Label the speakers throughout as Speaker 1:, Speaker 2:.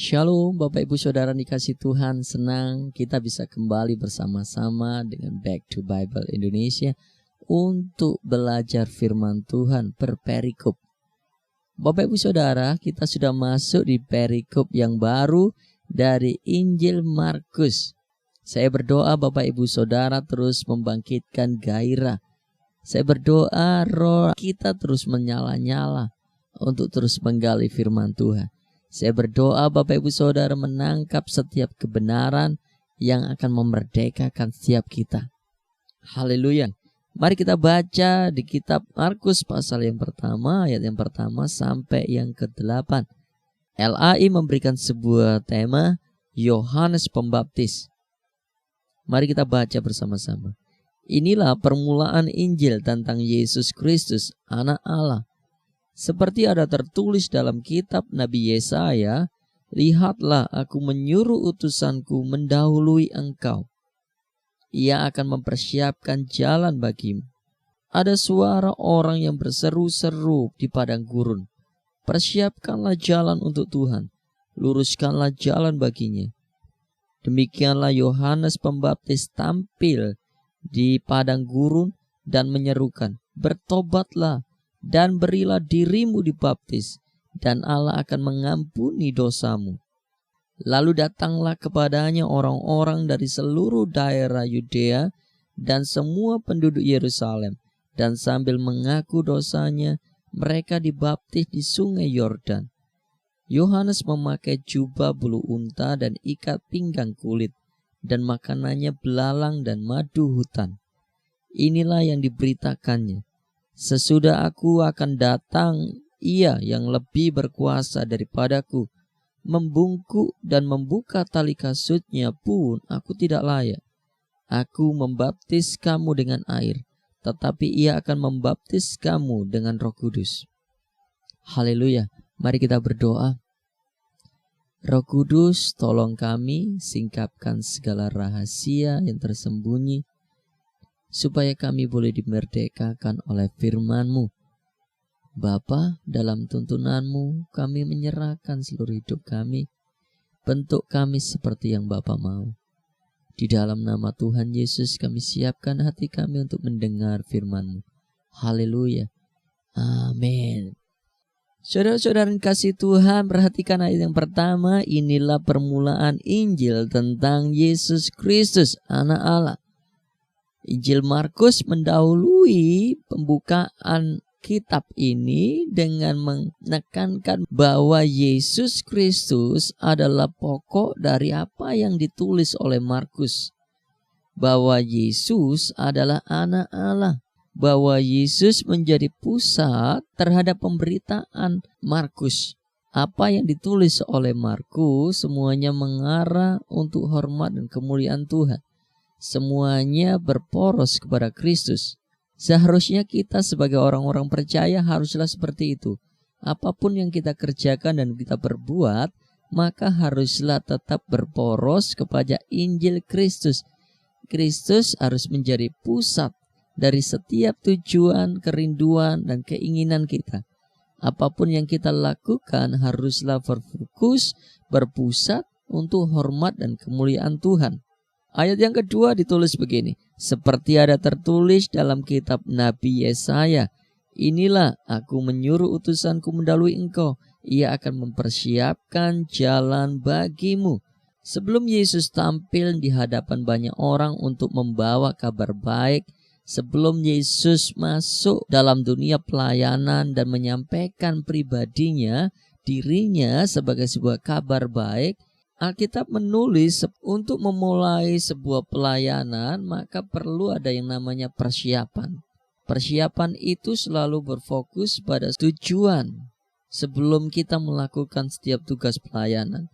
Speaker 1: Shalom Bapak Ibu Saudara dikasih Tuhan, senang kita bisa kembali bersama-sama dengan Back to Bible Indonesia untuk belajar firman Tuhan per perikop. Bapak Ibu Saudara, kita sudah masuk di perikop yang baru dari Injil Markus. Saya berdoa Bapak Ibu Saudara terus membangkitkan gairah. Saya berdoa roh kita terus menyala-nyala untuk terus menggali firman Tuhan. Saya berdoa Bapak Ibu Saudara menangkap setiap kebenaran yang akan memerdekakan setiap kita. Haleluya. Mari kita baca di kitab Markus pasal yang pertama, ayat yang pertama sampai yang ke-8. LAI memberikan sebuah tema, Yohanes Pembaptis. Mari kita baca bersama-sama. Inilah permulaan Injil tentang Yesus Kristus, Anak Allah. Seperti ada tertulis dalam kitab Nabi Yesaya, lihatlah aku menyuruh utusanku mendahului engkau. Ia akan mempersiapkan jalan bagimu. Ada suara orang yang berseru-seru di padang gurun. Persiapkanlah jalan untuk Tuhan, luruskanlah jalan baginya. Demikianlah Yohanes Pembaptis tampil di padang gurun dan menyerukan, bertobatlah dan berilah dirimu dibaptis, dan Allah akan mengampuni dosamu. Lalu datanglah kepadanya orang-orang dari seluruh daerah Yudea dan semua penduduk Yerusalem, dan sambil mengaku dosanya, mereka dibaptis di sungai Yordan. Yohanes memakai jubah bulu unta dan ikat pinggang kulit, dan makanannya belalang dan madu hutan. Inilah yang diberitakannya. Sesudah aku akan datang, ia yang lebih berkuasa daripadaku. Membungkuk dan membuka tali kasutnya pun aku tidak layak. Aku membaptis kamu dengan air, tetapi ia akan membaptis kamu dengan Roh Kudus. Haleluya. Mari kita berdoa. Roh Kudus, tolong kami singkapkan segala rahasia yang tersembunyi, supaya kami boleh dimerdekakan oleh firman-Mu. Bapa, dalam tuntunan-Mu kami menyerahkan seluruh hidup kami. Bentuk kami seperti yang Bapa mau. Di dalam nama Tuhan Yesus kami siapkan hati kami untuk mendengar firman-Mu. Haleluya. Amin. Saudara-saudara yang kasih Tuhan, perhatikan ayat yang pertama. Inilah permulaan Injil tentang Yesus Kristus, Anak Allah. Injil Markus mendahului pembukaan kitab ini dengan menekankan bahwa Yesus Kristus adalah pokok dari apa yang ditulis oleh Markus. Bahwa Yesus adalah Anak Allah. Bahwa Yesus menjadi pusat terhadap pemberitaan Markus. Apa yang ditulis oleh Markus semuanya mengarah untuk hormat dan kemuliaan Tuhan. Semuanya berporos kepada Kristus. Seharusnya kita sebagai orang-orang percaya haruslah seperti itu. Apapun yang kita kerjakan dan kita berbuat, maka haruslah tetap berporos kepada Injil Kristus. Kristus harus menjadi pusat dari setiap tujuan, kerinduan, dan keinginan kita. Apapun yang kita lakukan haruslah berfokus, berpusat untuk hormat dan kemuliaan Tuhan. Ayat yang kedua ditulis begini. Seperti ada tertulis dalam kitab Nabi Yesaya. Inilah aku menyuruh utusanku mendahului engkau. Ia akan mempersiapkan jalan bagimu. Sebelum Yesus tampil di hadapan banyak orang untuk membawa kabar baik. Sebelum Yesus masuk dalam dunia pelayanan dan menyampaikan pribadinya, dirinya sebagai sebuah kabar baik. Alkitab menulis untuk memulai sebuah pelayanan maka perlu ada yang namanya persiapan. Persiapan itu selalu berfokus pada tujuan sebelum kita melakukan setiap tugas pelayanan.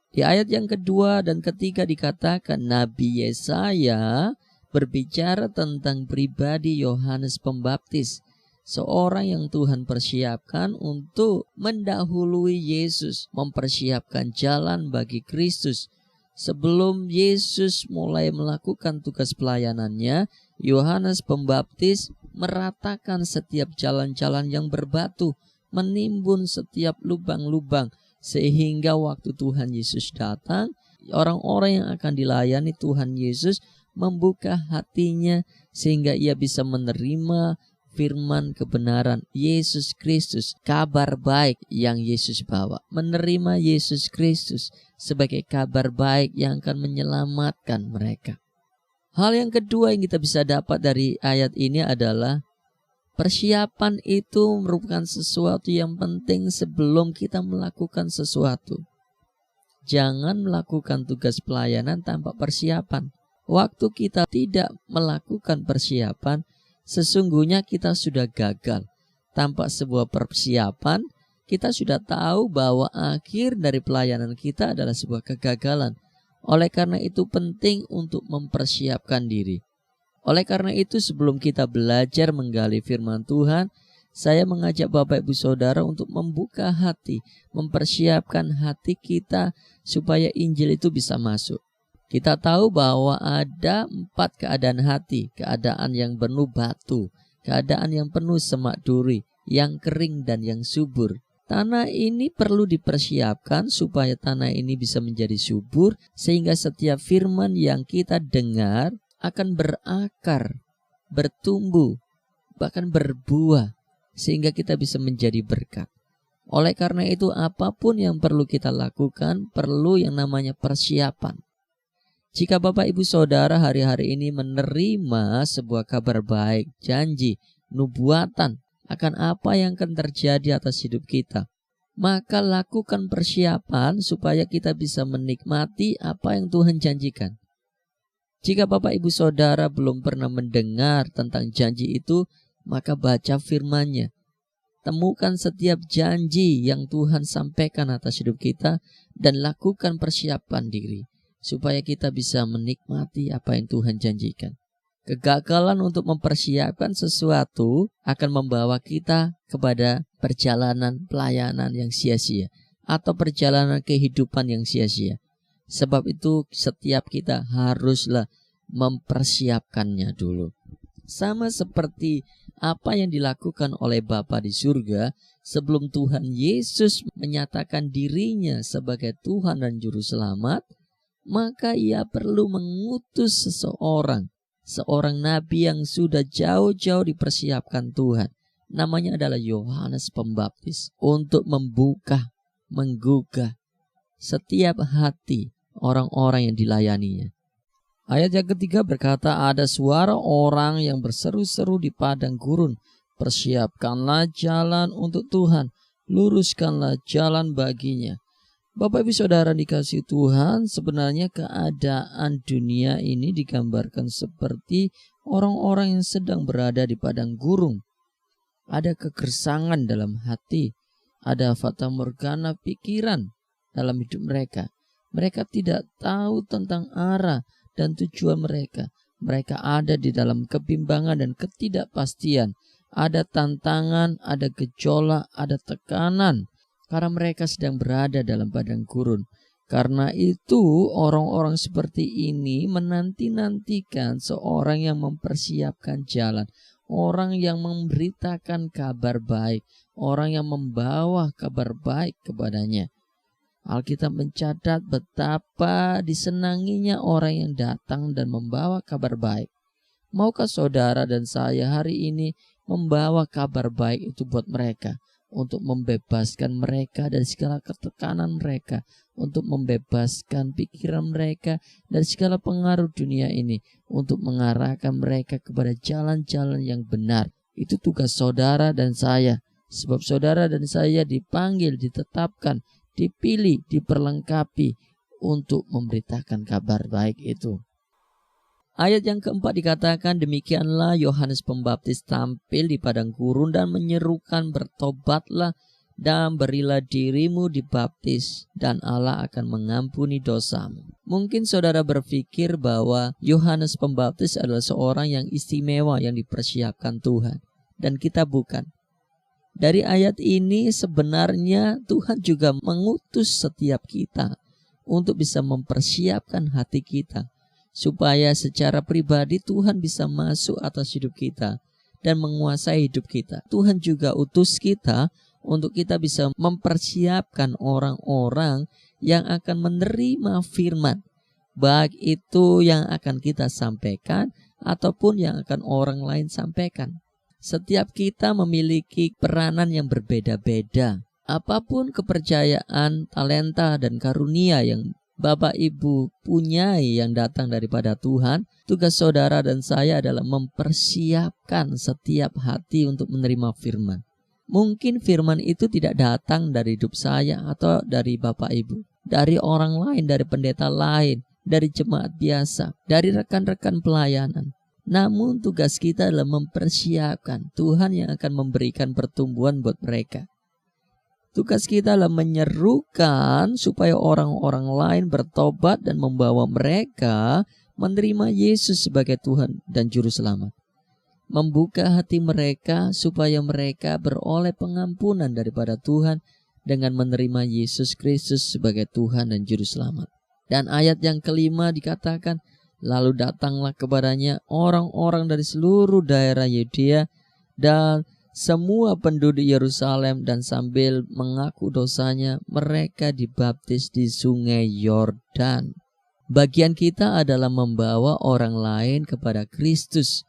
Speaker 1: Di ayat yang kedua dan ketiga dikatakan Nabi Yesaya berbicara tentang pribadi Yohanes Pembaptis. Seorang yang Tuhan persiapkan untuk mendahului Yesus, mempersiapkan jalan bagi Kristus. Sebelum Yesus mulai melakukan tugas pelayanannya, Yohanes Pembaptis meratakan setiap jalan-jalan yang berbatu, menimbun setiap lubang-lubang, Sehingga waktu Tuhan Yesus datang, orang-orang yang akan dilayani Tuhan Yesus membuka hatinya sehingga ia bisa menerima firman kebenaran Yesus Kristus, kabar baik yang Yesus bawa. Menerima Yesus Kristus sebagai kabar baik yang akan menyelamatkan mereka. Hal yang kedua yang kita bisa dapat dari ayat ini adalah persiapan itu merupakan sesuatu yang penting sebelum kita melakukan sesuatu. Jangan melakukan tugas pelayanan tanpa persiapan. Waktu kita tidak melakukan persiapan, sesungguhnya kita sudah gagal. Tanpa sebuah persiapan, kita sudah tahu bahwa akhir dari pelayanan kita adalah sebuah kegagalan. Oleh karena itu penting untuk mempersiapkan diri. Oleh karena itu sebelum kita belajar menggali firman Tuhan, saya mengajak Bapak Ibu Saudara untuk membuka hati, mempersiapkan hati kita supaya Injil itu bisa masuk. Kita tahu bahwa ada 4 keadaan hati, keadaan yang penuh batu, keadaan yang penuh semak duri, yang kering dan yang subur. Tanah ini perlu dipersiapkan supaya tanah ini bisa menjadi subur, sehingga setiap firman yang kita dengar akan berakar, bertumbuh, bahkan berbuah, sehingga kita bisa menjadi berkat. Oleh karena itu apapun yang perlu kita lakukan, perlu yang namanya persiapan. Jika Bapak Ibu Saudara hari-hari ini menerima sebuah kabar baik, janji, nubuatan akan apa yang akan terjadi atas hidup kita, maka lakukan persiapan supaya kita bisa menikmati apa yang Tuhan janjikan. Jika Bapak Ibu Saudara belum pernah mendengar tentang janji itu, maka baca firman-Nya. Temukan setiap janji yang Tuhan sampaikan atas hidup kita dan lakukan persiapan diri supaya kita bisa menikmati apa yang Tuhan janjikan. Kegagalan untuk mempersiapkan sesuatu akan membawa kita kepada perjalanan pelayanan yang sia-sia atau perjalanan kehidupan yang sia-sia. Sebab itu setiap kita haruslah mempersiapkannya dulu. Sama seperti apa yang dilakukan oleh Bapa di surga sebelum Tuhan Yesus menyatakan dirinya sebagai Tuhan dan Juru Selamat, maka ia perlu mengutus seorang nabi yang sudah jauh-jauh dipersiapkan Tuhan. Namanya adalah Yohanes Pembaptis, untuk menggugah setiap hati orang-orang yang dilayaninya. Ayat yang ketiga berkata, ada suara orang yang berseru-seru di padang gurun, persiapkanlah jalan untuk Tuhan, luruskanlah jalan baginya. Bapak Ibu Saudara dikasihi Tuhan, sebenarnya keadaan dunia ini digambarkan seperti orang-orang yang sedang berada di padang gurun. Ada kegersangan dalam hati, ada fata morgana pikiran dalam hidup mereka. Mereka tidak tahu tentang arah dan tujuan mereka. Mereka ada di dalam kebimbangan dan ketidakpastian. Ada tantangan, ada gejolak, ada tekanan. Karena mereka sedang berada dalam padang gurun. Karena itu orang-orang seperti ini menanti-nantikan seorang yang mempersiapkan jalan. Orang yang memberitakan kabar baik. Orang yang membawa kabar baik kepadanya. Alkitab mencatat betapa disenanginya orang yang datang dan membawa kabar baik. Maukah saudara dan saya hari ini membawa kabar baik itu buat mereka? Untuk membebaskan mereka dari segala ketekanan mereka, untuk membebaskan pikiran mereka dari segala pengaruh dunia ini, untuk mengarahkan mereka kepada jalan-jalan yang benar. Itu tugas saudara dan saya, sebab saudara dan saya dipanggil, ditetapkan, dipilih, diperlengkapi untuk memberitakan kabar baik itu. Ayat yang keempat dikatakan, demikianlah Yohanes Pembaptis tampil di padang gurun dan menyerukan, bertobatlah dan berilah dirimu dibaptis dan Allah akan mengampuni dosamu. Mungkin saudara berpikir bahwa Yohanes Pembaptis adalah seorang yang istimewa yang dipersiapkan Tuhan, dan kita bukan. Dari ayat ini sebenarnya Tuhan juga mengutus setiap kita untuk bisa mempersiapkan hati kita, supaya secara pribadi Tuhan bisa masuk atas hidup kita dan menguasai hidup kita. Tuhan juga utus kita untuk kita bisa mempersiapkan orang-orang yang akan menerima firman, baik itu yang akan kita sampaikan ataupun yang akan orang lain sampaikan. Setiap kita memiliki peranan yang berbeda-beda. Apapun kepercayaan, talenta, dan karunia yang Bapak Ibu punyai yang datang daripada Tuhan, tugas saudara dan saya adalah mempersiapkan setiap hati untuk menerima firman. Mungkin firman itu tidak datang dari hidup saya atau dari Bapak Ibu, dari orang lain, dari pendeta lain, dari jemaat biasa, dari rekan-rekan pelayanan. Namun tugas kita adalah mempersiapkan. Tuhan yang akan memberikan pertumbuhan buat mereka. Tugas kita adalah menyerukan supaya orang-orang lain bertobat dan membawa mereka menerima Yesus sebagai Tuhan dan Juru Selamat. Membuka hati mereka supaya mereka beroleh pengampunan daripada Tuhan dengan menerima Yesus Kristus sebagai Tuhan dan Juru Selamat. Dan ayat yang kelima dikatakan, lalu datanglah kepadanya orang-orang dari seluruh daerah Yudea dan semua penduduk Yerusalem, dan sambil mengaku dosanya mereka dibaptis di sungai Yordan. Bagian kita adalah membawa orang lain kepada Kristus.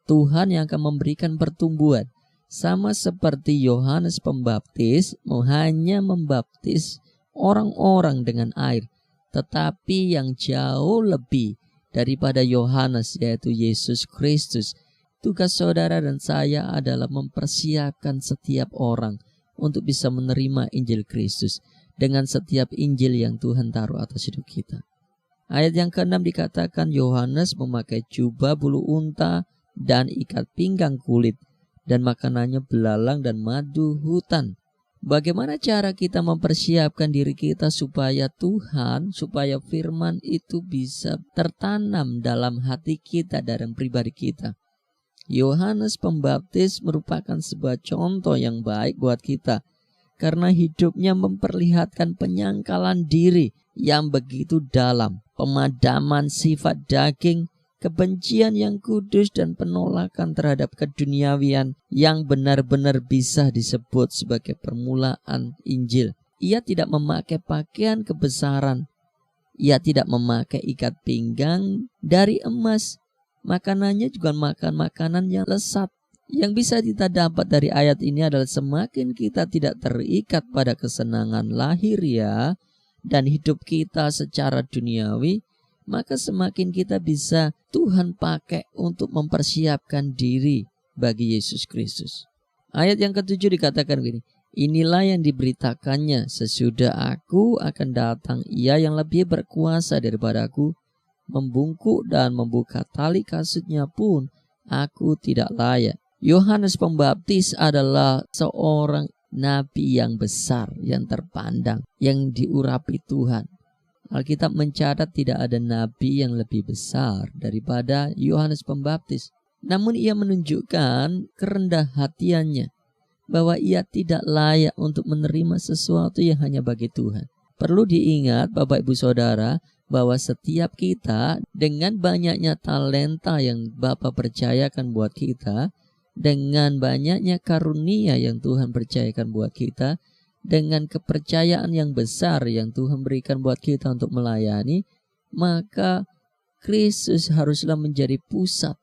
Speaker 1: Tuhan yang akan memberikan pertumbuhan. Sama seperti Yohanes Pembaptis hanya membaptis orang-orang dengan air, tetapi yang jauh lebih daripada Yohanes, yaitu Yesus Kristus. Tugas saudara dan saya adalah mempersiapkan setiap orang untuk bisa menerima Injil Kristus dengan setiap Injil yang Tuhan taruh atas hidup kita. Ayat yang ke-6 dikatakan Yohanes memakai jubah bulu unta dan ikat pinggang kulit, dan makanannya belalang dan madu hutan. Bagaimana cara kita mempersiapkan diri kita supaya supaya firman itu bisa tertanam dalam hati kita, dalam pribadi kita? Yohanes Pembaptis merupakan sebuah contoh yang baik buat kita, karena hidupnya memperlihatkan penyangkalan diri yang begitu dalam, pemadaman sifat daging, kebencian yang kudus, dan penolakan terhadap keduniawian yang benar-benar bisa disebut sebagai permulaan Injil. Ia tidak memakai pakaian kebesaran. Ia tidak memakai ikat pinggang dari emas. Makanannya juga makan makanan yang lesat. Yang bisa kita dapat dari ayat ini adalah semakin kita tidak terikat pada kesenangan lahiriah dan hidup kita secara duniawi, maka semakin kita bisa Tuhan pakai untuk mempersiapkan diri bagi Yesus Kristus. Ayat yang ke-7 dikatakan begini, inilah yang diberitakannya, sesudah aku akan datang ia yang lebih berkuasa daripada aku, membungkuk dan membuka tali kasutnya pun aku tidak layak. Yohanes Pembaptis adalah seorang nabi yang besar, yang terpandang, yang diurapi Tuhan. Alkitab mencatat tidak ada nabi yang lebih besar daripada Yohanes Pembaptis. Namun ia menunjukkan kerendah hatiannya, bahwa ia tidak layak untuk menerima sesuatu yang hanya bagi Tuhan. Perlu diingat Bapak Ibu Saudara, bahwa setiap kita dengan banyaknya talenta yang Bapa percayakan buat kita, dengan banyaknya karunia yang Tuhan percayakan buat kita, dengan kepercayaan yang besar yang Tuhan berikan buat kita untuk melayani, maka Kristus haruslah menjadi pusat.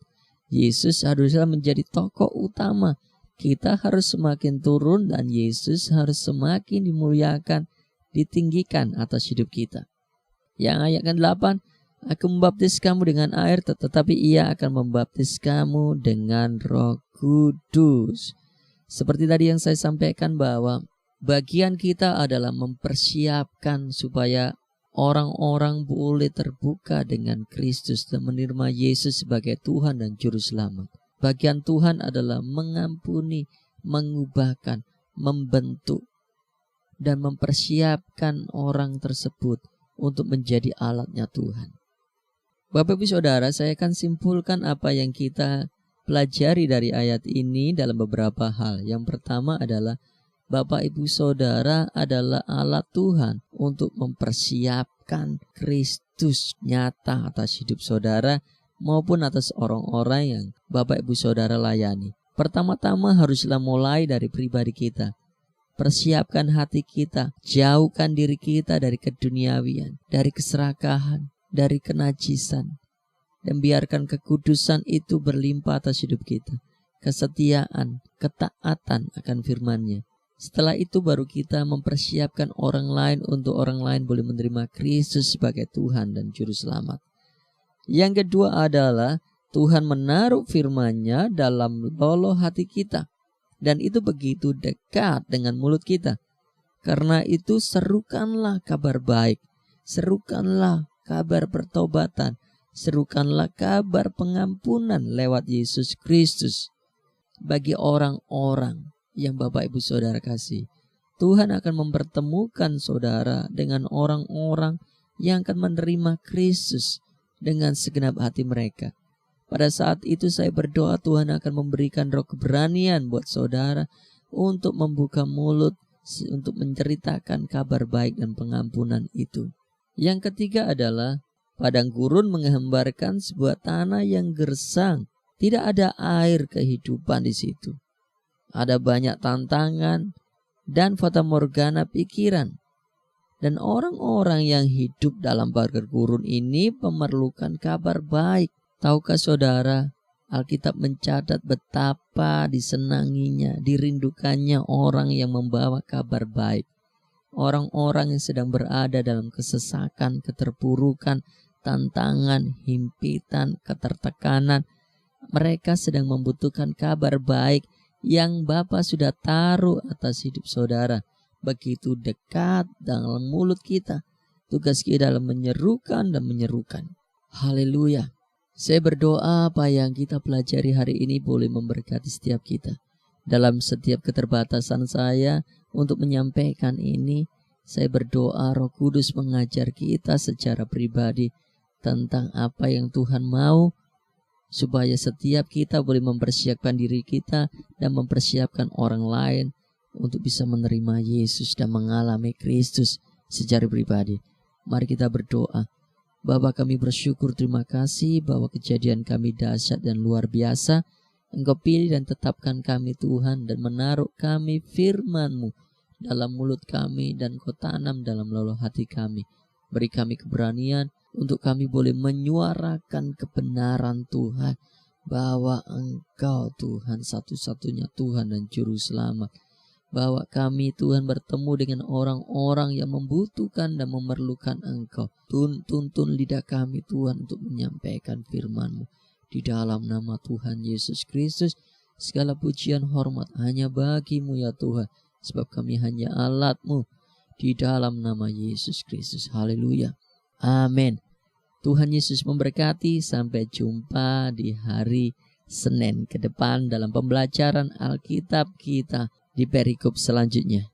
Speaker 1: Yesus haruslah menjadi tokoh utama. Kita harus semakin turun dan Yesus harus semakin dimuliakan, ditinggikan atas hidup kita. Yang ayat ke-8, aku membaptis kamu dengan air, tetapi ia akan membaptis kamu dengan Roh Kudus. Seperti tadi yang saya sampaikan, bahwa bagian kita adalah mempersiapkan supaya orang-orang boleh terbuka dengan Kristus dan menerima Yesus sebagai Tuhan dan Juru Selamat. Bagian Tuhan adalah mengampuni, mengubahkan, membentuk, dan mempersiapkan orang tersebut untuk menjadi alatnya Tuhan. Bapak Ibu Saudara, saya akan simpulkan apa yang kita pelajari dari ayat ini dalam beberapa hal. Yang pertama adalah Bapak Ibu Saudara adalah alat Tuhan untuk mempersiapkan Kristus nyata atas hidup saudara maupun atas orang-orang yang Bapak Ibu Saudara layani. Pertama-tama haruslah mulai dari pribadi kita. Persiapkan hati kita, jauhkan diri kita dari keduniawian, dari keserakahan, dari kenajisan. Dan biarkan kekudusan itu berlimpah atas hidup kita. Kesetiaan, ketaatan akan firman-Nya. Setelah itu baru kita mempersiapkan orang lain untuk orang lain boleh menerima Kristus sebagai Tuhan dan Juru Selamat. Yang kedua adalah Tuhan menaruh firman-Nya dalam loloh hati kita. Dan itu begitu dekat dengan mulut kita. Karena itu serukanlah kabar baik. Serukanlah kabar pertobatan. Serukanlah kabar pengampunan lewat Yesus Kristus. Bagi orang-orang yang Bapak Ibu Saudara kasih, Tuhan akan mempertemukan saudara dengan orang-orang yang akan menerima Kristus dengan segenap hati mereka. Pada saat itu saya berdoa Tuhan akan memberikan roh keberanian buat saudara untuk membuka mulut, untuk menceritakan kabar baik dan pengampunan itu. Yang ketiga adalah padang gurun menggambarkan sebuah tanah yang gersang. Tidak ada air kehidupan di situ. Ada banyak tantangan dan fatamorgana pikiran. Dan orang-orang yang hidup dalam padang gurun ini memerlukan kabar baik. Tahukah saudara, Alkitab mencatat betapa disenanginya, dirindukannya orang yang membawa kabar baik. Orang-orang yang sedang berada dalam kesesakan, keterpurukan, tantangan, himpitan, ketertekanan. Mereka sedang membutuhkan kabar baik yang Bapa sudah taruh atas hidup saudara. Begitu dekat dalam mulut kita. Tugas kita dalam menyerukan dan menyerukan. Haleluya. Saya berdoa apa yang kita pelajari hari ini boleh memberkati setiap kita. Dalam setiap keterbatasan saya untuk menyampaikan ini, saya berdoa Roh Kudus mengajar kita secara pribadi tentang apa yang Tuhan mau, supaya setiap kita boleh mempersiapkan diri kita dan mempersiapkan orang lain untuk bisa menerima Yesus dan mengalami Kristus secara pribadi. Mari kita berdoa. Bapa, kami bersyukur, terima kasih bahwa kejadian kami dahsyat dan luar biasa. Engkau pilih dan tetapkan kami Tuhan dan menaruh kami firman-Mu dalam mulut kami dan Kau tanam dalam loloh hati kami. Beri kami keberanian untuk kami boleh menyuarakan kebenaran Tuhan, bahwa Engkau Tuhan satu-satunya Tuhan dan Juru Selamat. Bahwa kami Tuhan bertemu dengan orang-orang yang membutuhkan dan memerlukan Engkau. Tuntun lidah kami Tuhan untuk menyampaikan firman-Mu. Di dalam nama Tuhan Yesus Kristus, segala pujian hormat hanya bagi-Mu ya Tuhan. Sebab kami hanya alat-Mu. Di dalam nama Yesus Kristus. Haleluya. Amin. Tuhan Yesus memberkati. Sampai jumpa di hari Senin ke depan dalam pembelajaran Alkitab kita di perikop selanjutnya.